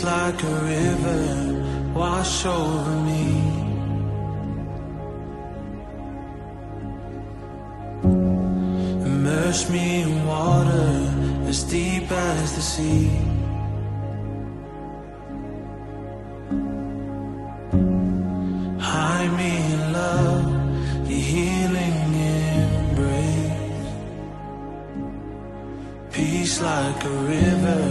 Peace like a river, wash over me. Immerse me in water as deep as the sea. Hide me in love, your healing embrace. Peace like a river,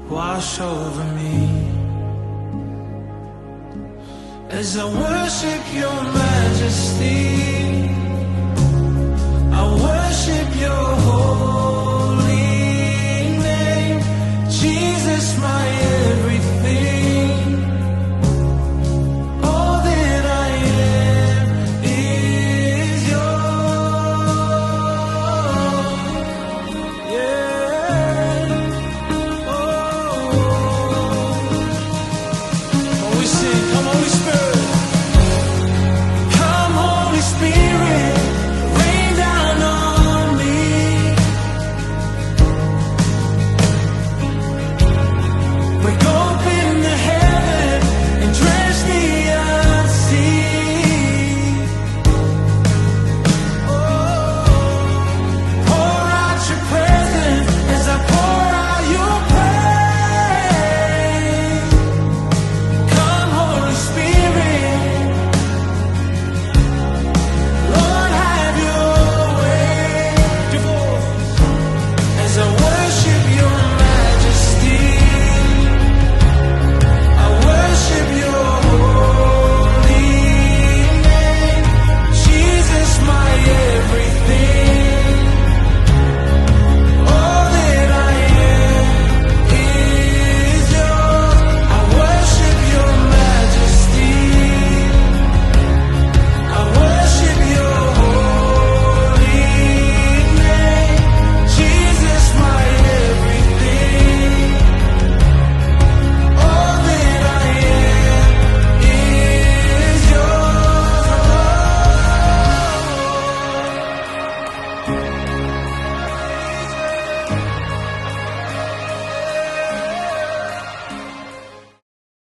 wash over me. As I worship your majesty, I worship your